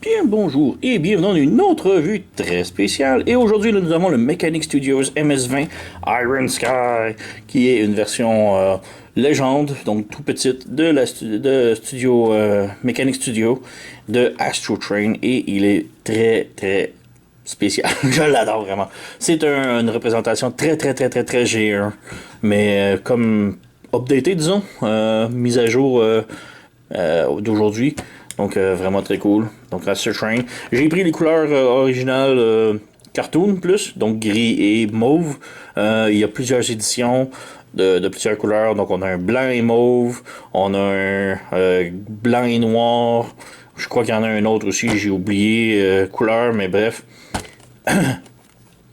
Bien, bonjour et bienvenue dans une autre revue très spéciale. Et aujourd'hui, nous avons le Mechanic Studios MS-20 Iron Sky, qui est une version légende, donc tout petite, de Studio Mechanic Studio de Astro Train. Et il est très, très spécial. Je l'adore vraiment. C'est une représentation très, très, très, très, très G1, mais comme updaté, disons, mise à jour d'aujourd'hui. Donc vraiment très cool. Donc Astro Train. J'ai pris les couleurs originales cartoon plus, donc gris et mauve. Il y a plusieurs éditions de plusieurs couleurs. Donc on a un blanc et mauve, on a un blanc et noir. Je crois qu'il y en a un autre aussi, j'ai oublié couleur, mais bref. Il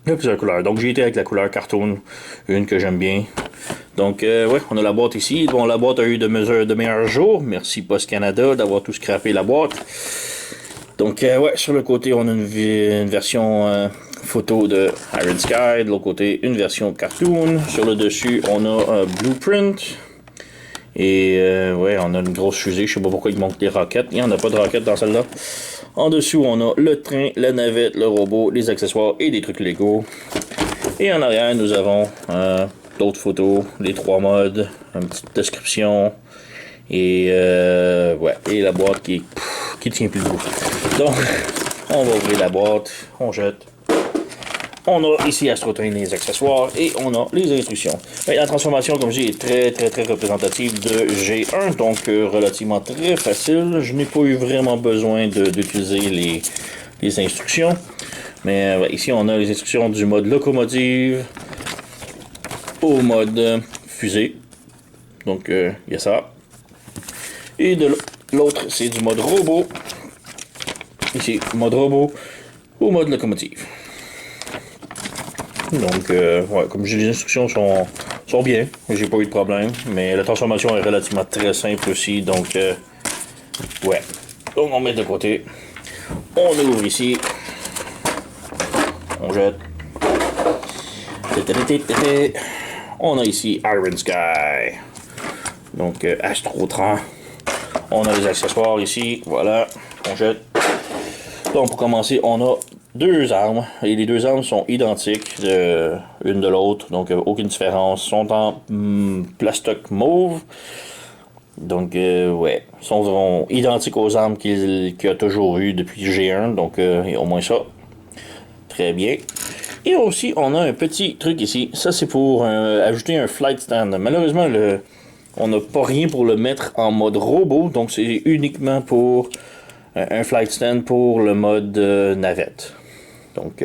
y a plusieurs couleurs. Donc j'ai été avec la couleur cartoon, une que j'aime bien. Donc ouais, on a la boîte ici. Bon, la boîte a eu de meilleurs jours. Merci Post Canada d'avoir tout scrappé la boîte. Donc ouais, sur le côté on a une version photo de Iron Sky. De l'autre côté une version cartoon. Sur le dessus on a un blueprint. Et ouais, on a une grosse fusée. Je sais pas pourquoi il manque des roquettes. Il n'y en a pas de roquettes dans celle-là. En dessous, on a le train, la navette, le robot, les accessoires et des trucs Lego. Et en arrière, nous avons d'autres photos, les 3 modes, une petite description. Et ouais, et la boîte qui tient plus debout. Donc, on va ouvrir la boîte, on jette. On a ici Astro Train les accessoires et on a les instructions. Mais la transformation, comme je dis, est très très très représentative de G1, donc relativement très facile. Je n'ai pas eu vraiment besoin d'utiliser les instructions. Mais ouais, ici, on a les instructions du mode locomotive au mode fusée. Donc, il y a ça. Et de l'autre, c'est du mode robot. Ici, mode robot au mode locomotive. Donc, ouais, comme je dis, les instructions sont bien. J'ai pas eu de problème. Mais la transformation est relativement très simple aussi. Donc, ouais. Donc, on met de côté. On ouvre ici. On jette. On a ici Iron Sky. Donc, Astro Train. On a les accessoires ici. Voilà. On jette. Donc, pour commencer, on a 2 armes, et les 2 armes sont identiques une de l'autre, donc aucune différence. Sont en plastoc mauve, donc ouais, sont identiques aux armes qu'il y a toujours eu depuis G1, donc au moins ça. Très bien. Et aussi, on a un petit truc ici, ça c'est pour ajouter un flight stand. Malheureusement, on n'a pas rien pour le mettre en mode robot, donc c'est uniquement pour un flight stand pour le mode navette. Donc,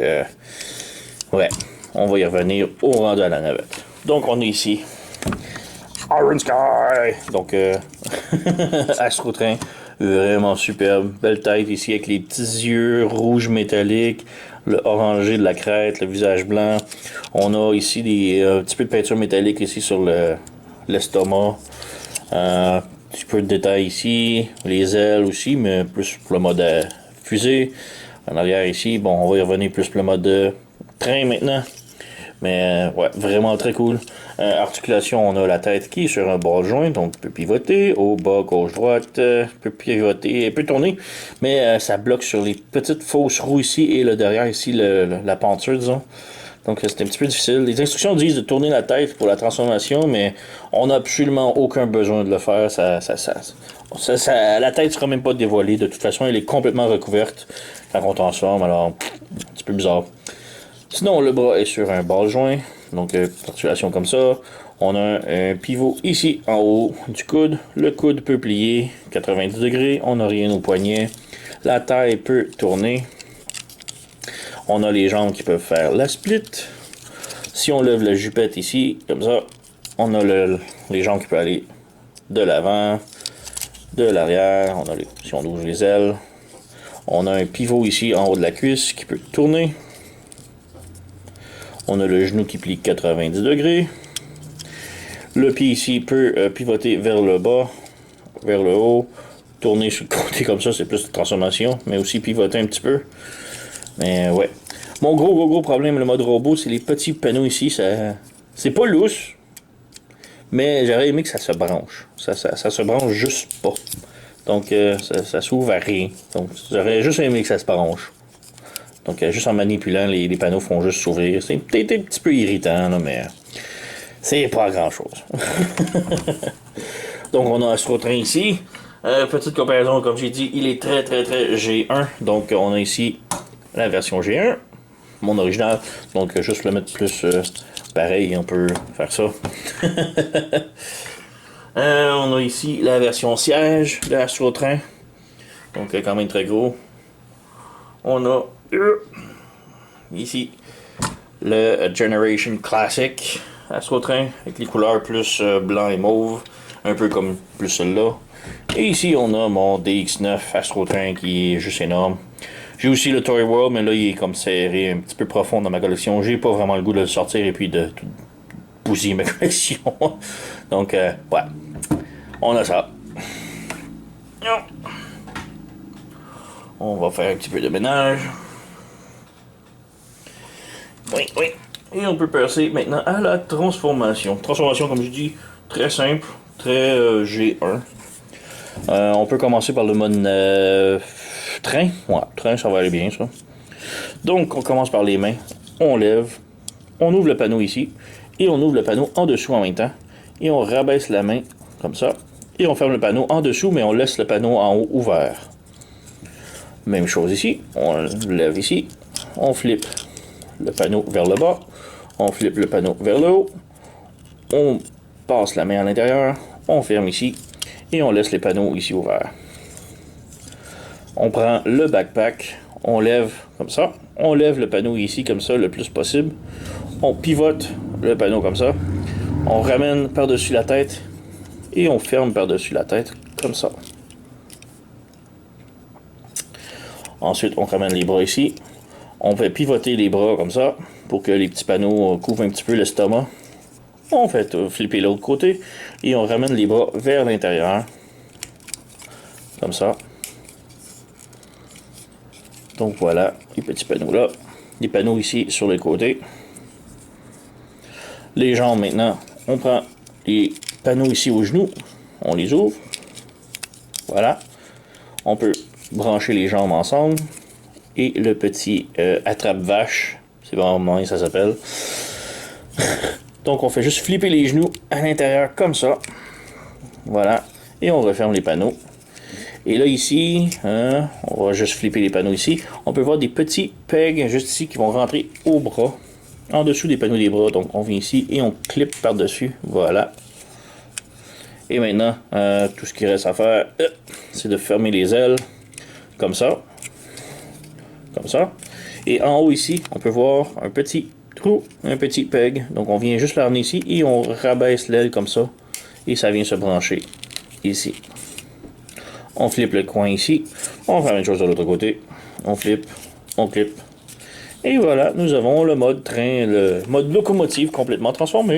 ouais, on va y revenir au rendu à la navette. Donc, on est ici. Iron Sky! Donc, Astro Train, vraiment superbe. Belle tête ici avec les petits yeux rouges métalliques, le orangé de la crête, le visage blanc. On a ici un petit peu de peinture métallique ici sur l'estomac. Un petit peu de détails ici, les ailes aussi, mais plus pour le mode fusée. En arrière ici, bon, on va y revenir plus pour le mode train maintenant. Mais ouais, vraiment très cool. Articulation, on a la tête qui est sur un bras joint, donc peut pivoter. Au bas, gauche, droite, peut pivoter et peut tourner. Mais ça bloque sur les petites fausses roues ici et le derrière ici, la penture, disons. Donc c'est un petit peu difficile. Les instructions disent de tourner la tête pour la transformation, mais on n'a absolument aucun besoin de le faire. La tête ne sera même pas dévoilée. De toute façon, elle est complètement recouverte quand on transforme. Alors, un petit peu bizarre. Sinon, le bras est sur un ball joint. Donc, articulation comme ça. On a un pivot ici en haut du coude. Le coude peut plier 90 degrés. On n'a rien au poignet. La taille peut tourner. On a les jambes qui peuvent faire la split. Si on lève la jupette ici, comme ça, on a les jambes qui peuvent aller de l'avant, de l'arrière. Si on ouvre les ailes, on a un pivot ici en haut de la cuisse qui peut tourner. On a le genou qui plie 90 degrés. Le pied ici peut pivoter vers le bas, vers le haut, tourner sur le côté comme ça, c'est plus de transformation, mais aussi pivoter un petit peu. Mais ouais. Mon gros problème, le mode robot, c'est les petits panneaux ici. C'est pas lousse, mais j'aurais aimé que ça se branche. Ça se branche juste pas. Donc, ça s'ouvre à rien. Donc, j'aurais juste aimé que ça se branche. Donc, juste en manipulant, les panneaux font juste s'ouvrir. C'est peut-être un petit peu irritant, là, mais c'est pas grand-chose. Donc, on a Astrotrain ici. Petite comparaison, comme j'ai dit, il est très G1. Donc, on a ici la version G1, mon original. Donc, juste le mettre plus pareil, on peut faire ça. On a ici la version siège de Astrotrain. Donc, quand même très gros. On a ici le Generation Classic Astrotrain avec les couleurs plus blanc et mauve, un peu comme plus celle-là. Et ici on a mon DX9 Astrotrain qui est juste énorme. J'ai aussi le Toy World, mais là il est comme serré un petit peu profond dans ma collection. J'ai pas vraiment le goût de le sortir et puis de bousiller ma collection. Donc ouais, on a ça. On va faire un petit peu de ménage. Oui. Et on peut passer maintenant à la transformation. Transformation, comme je dis, très simple, très G1. On peut commencer par le mode train. Ouais, train, ça va aller bien, ça. Donc, on commence par les mains. On lève. On ouvre le panneau ici. Et on ouvre le panneau en dessous en même temps. Et on rabaisse la main, comme ça. Et on ferme le panneau en dessous, mais on laisse le panneau en haut ouvert. Même chose ici. On lève ici. On flippe le panneau vers le bas. On flippe le panneau vers le haut. On passe la main à l'intérieur. On ferme ici. Et on laisse les panneaux ici ouverts. On prend le backpack. On lève comme ça. On lève le panneau ici comme ça le plus possible. On pivote le panneau comme ça. On ramène par-dessus la tête. Et on ferme par-dessus la tête comme ça. Ensuite, on ramène les bras ici. On fait pivoter les bras comme ça pour que les petits panneaux couvrent un petit peu l'estomac. On fait flipper l'autre côté et on ramène les bras vers l'intérieur. Comme ça. Donc voilà, les petits panneaux là. Les panneaux ici sur les côtés. Les jambes maintenant, on prend les panneaux ici aux genoux. On les ouvre. Voilà. On peut brancher les jambes ensemble. Et le petit attrape-vache. C'est vraiment ça s'appelle. Donc on fait juste flipper les genoux à l'intérieur comme ça. Voilà. Et on referme les panneaux. Et là ici, on va juste flipper les panneaux ici. On peut voir des petits pegs juste ici qui vont rentrer au bras. En dessous des panneaux des bras. Donc on vient ici et on clip par-dessus. Voilà. Et maintenant, tout ce qui reste à faire, c'est de fermer les ailes. Comme ça. Comme ça. Et en haut ici, on peut voir un petit trou, un petit peg. Donc on vient juste la ramener ici et on rabaisse l'aile comme ça. Et ça vient se brancher ici. On flippe le coin ici. On fait la même chose de l'autre côté. On flippe, on clip. Et voilà, nous avons le mode train, le mode locomotive complètement transformé.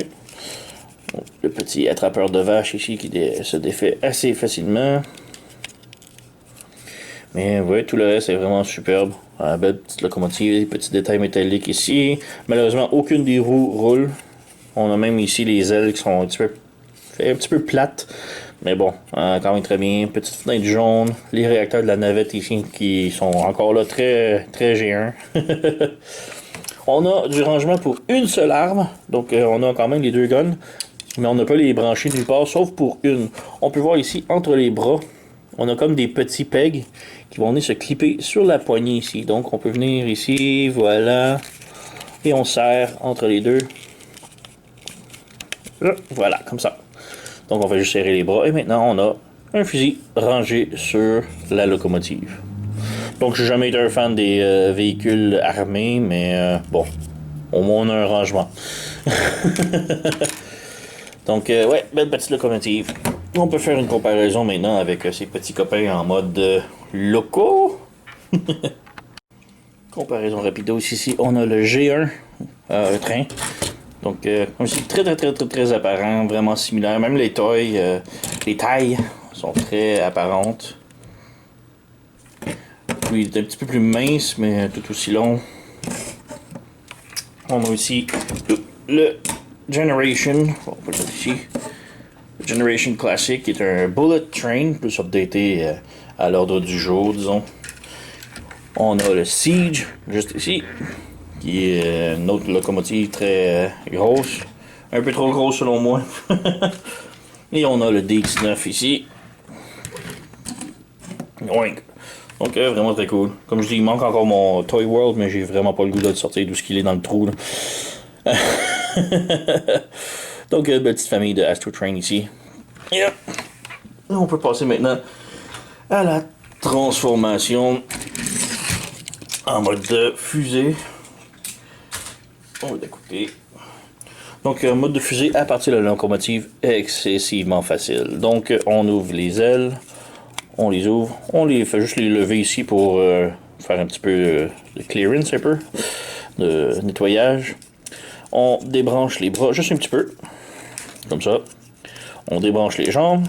Donc, le petit attrapeur de vache ici qui se défait assez facilement. Mais ouais, tout le reste est vraiment superbe. La belle petite locomotive, des petits détails métalliques ici. Malheureusement, aucune des roues roule. On a même ici les ailes qui sont un petit peu plates. Mais bon, quand même très bien. Petite fenêtre jaune. Les réacteurs de la navette ici qui sont encore là très G1. On a du rangement pour une seule arme. Donc on a quand même les deux guns. Mais on n'a pas les branchés nulle part, sauf pour une. On peut voir ici, entre les bras, on a comme des petits pegs qui vont venir se clipper sur la poignée ici. Donc on peut venir ici, voilà. Et on serre entre les deux. Voilà, comme ça. Donc on va juste serrer les bras. Et maintenant on a un fusil rangé sur la locomotive. Donc j'ai jamais été un fan des véhicules armés, mais bon, au moins on a un rangement. Donc ouais, belle petite locomotive. On peut faire une comparaison maintenant avec ces petits copains en mode loco. Comparaison rapido ici, on a le G1 train. Donc comme je dis, très apparent, vraiment similaire. Même les tailles sont très apparentes. Lui, il est un petit peu plus mince, mais tout aussi long. On a aussi le Generation, on peut le mettre ici. Generation Classic qui est un bullet train, plus updaté à l'ordre du jour, disons. On a le Siege, juste ici, qui est une autre locomotive très grosse. Un peu trop grosse selon moi. Et on a le DX9 ici. Ouais. Donc vraiment très cool. Comme je dis, il manque encore mon Toy World, mais j'ai vraiment pas le goût de le sortir d'où ce qu'il est dans le trou. Là. Donc petite famille de Astro Train ici. Yeah. Et on peut passer maintenant à la transformation en mode de fusée. On va écouter. Donc, mode de fusée à partir de la locomotive excessivement facile. Donc, on ouvre les ailes, on les ouvre, on les fait juste les lever ici pour faire un petit peu de clearance, un peu, de nettoyage. On débranche les bras juste un petit peu, comme ça. On débranche les jambes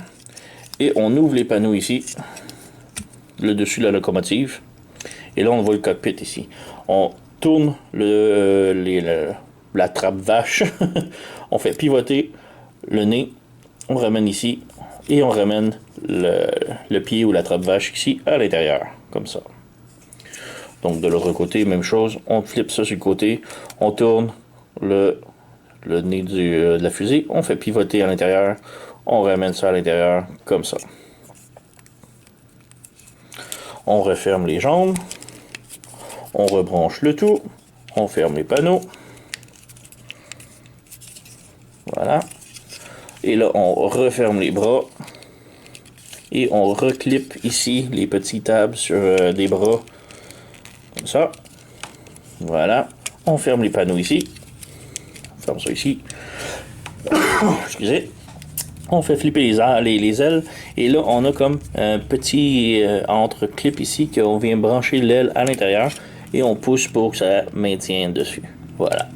et on ouvre les panneaux ici, le dessus de la locomotive. Et là, on voit le cockpit ici. On tourne la trappe vache. On fait pivoter le nez. On ramène ici. Et on ramène le pied ou la trappe vache ici à l'intérieur. Comme ça. Donc de l'autre côté, même chose. On flippe ça sur le côté. On tourne le nez de la fusée. On fait pivoter à l'intérieur. On ramène ça à l'intérieur. Comme ça. On referme les jambes. On rebranche le tout. On ferme les panneaux. Voilà. Et là, on referme les bras. Et on reclippe ici les petits tabs sur des bras. Comme ça. Voilà. On ferme les panneaux ici. On ferme ça ici. Excusez. On fait flipper les ailes. Et là, on a comme un petit entre-clip ici qu'on vient brancher l'aile à l'intérieur. Et on pousse pour que ça maintienne dessus. Voilà.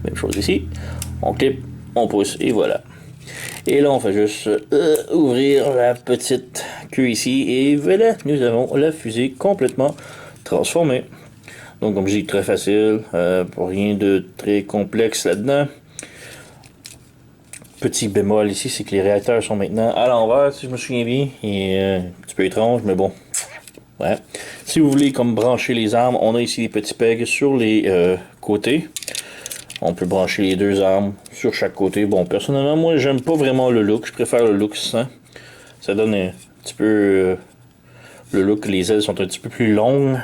Même chose ici. On clip, on pousse et voilà. Et là, on fait juste ouvrir la petite queue ici. Et voilà, nous avons la fusée complètement transformée. Donc, comme je dis, très facile. Pour rien de très complexe là-dedans. Petit bémol ici, c'est que les réacteurs sont maintenant à l'envers, si je me souviens bien. Et un petit peu étrange, mais bon. Ouais. Si vous voulez comme brancher les armes, on a ici des petits pegs sur les côtés. On peut brancher les deux armes sur chaque côté. Bon, personnellement, moi, j'aime pas vraiment le look. Je préfère le look sans. Ça donne un petit peu le look. Les ailes sont un petit peu plus longues.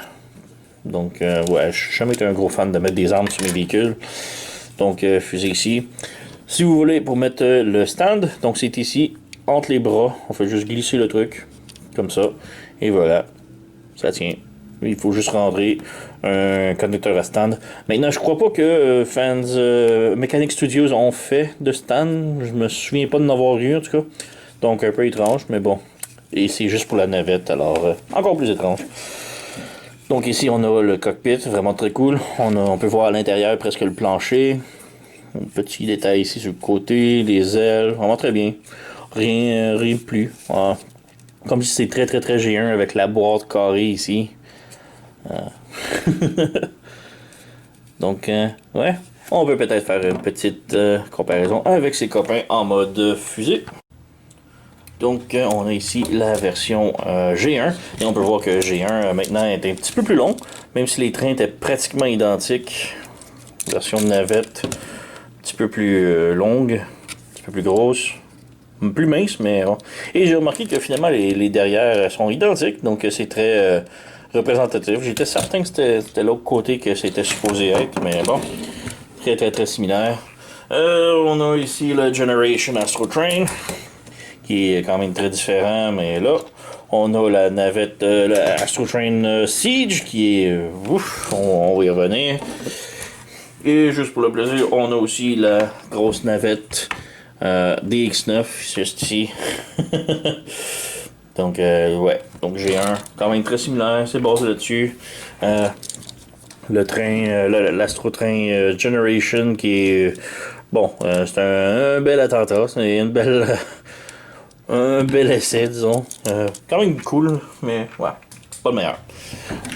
Donc, ouais, je n'ai jamais été un gros fan de mettre des armes sur mes véhicules. Donc, fusée ici. Si vous voulez, pour mettre le stand, donc c'est ici, entre les bras. On fait juste glisser le truc, comme ça. Et voilà. Ça tient. Il faut juste rentrer un connecteur à stand. Maintenant, je crois pas que Mechanic Studios ont fait de stand. Je me souviens pas de n'avoir eu, en tout cas. Donc, un peu étrange, mais bon. Et c'est juste pour la navette, alors encore plus étrange. Donc ici, on a le cockpit, vraiment très cool. On peut voir à l'intérieur presque le plancher. Un petit détail ici sur le côté, les ailes, vraiment très bien. Rien de plus. Voilà. Comme si c'est très très très G1 avec la boîte carrée ici. Donc, ouais, on peut peut-être faire une petite comparaison avec ses copains en mode fusée. Donc, on a ici la version G1. Et on peut voir que G1 maintenant est un petit peu plus long, même si les trains étaient pratiquement identiques. Version de navette, un petit peu plus longue, un petit peu plus grosse. Plus mince, mais bon. Et j'ai remarqué que finalement, les derrières sont identiques, donc c'est très représentatif. J'étais certain que c'était l'autre côté que c'était supposé être, mais bon. Très, très, très similaire. On a ici le Generation Astro Train, qui est quand même très différent, mais là, on a la navette, la Astro Train Siege, qui est... ouf, on va y revenir. Et juste pour le plaisir, on a aussi la grosse navette DX9, juste ici. Donc, ouais. Donc, j'ai un quand même très similaire. C'est basé là-dessus. Le train, l'Astro Train Generation qui est... bon, c'est un bel attentat. C'est une belle... un bel essai, disons. Quand même cool, mais ouais. pas le meilleur.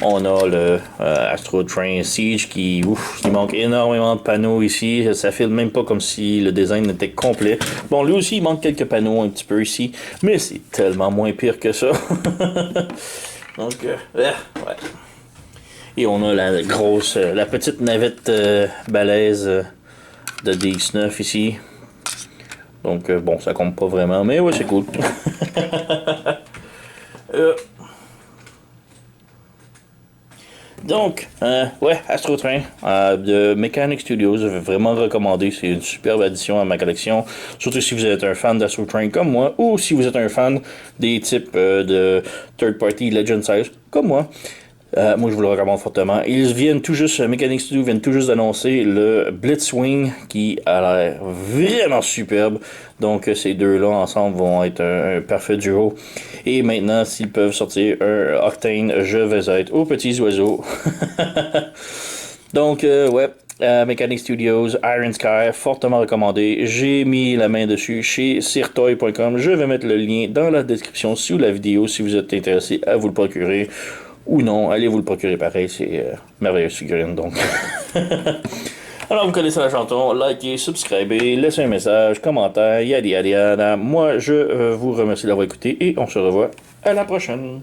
On a le Astro Train Siege qui manque énormément de panneaux ici. Ça filme même pas comme si le design était complet. Bon, lui aussi, il manque quelques panneaux un petit peu ici, mais c'est tellement moins pire que ça. Donc, ouais. Et on a la petite navette balèze de DX9 ici. Donc, bon, ça compte pas vraiment, mais ouais, c'est cool. Donc, ouais, Astro Train de Mechanic Studios, je vais vraiment recommander. C'est une superbe addition à ma collection. Surtout si vous êtes un fan d'Astro Train comme moi, ou si vous êtes un fan des types de Third Party Legend Size comme moi. Moi, je vous le recommande fortement. Mechanic Studios viennent tout juste d'annoncer le Blitzwing qui a l'air vraiment superbe. Donc, ces deux-là ensemble vont être un parfait duo. Et maintenant, s'ils peuvent sortir un Octane, je vais être aux petits oiseaux. Donc, ouais. Mechanic Studios, Iron Sky, fortement recommandé. J'ai mis la main dessus chez sirtoy.com. Je vais mettre le lien dans la description sous la vidéo si vous êtes intéressé à vous le procurer. Ou non, allez vous le procurer pareil, c'est merveilleuse figurine donc. Alors vous connaissez la chanson, likez, subscribez, laissez un message, commentaire, yada yada yada. Moi je vous remercie d'avoir écouté et on se revoit à la prochaine.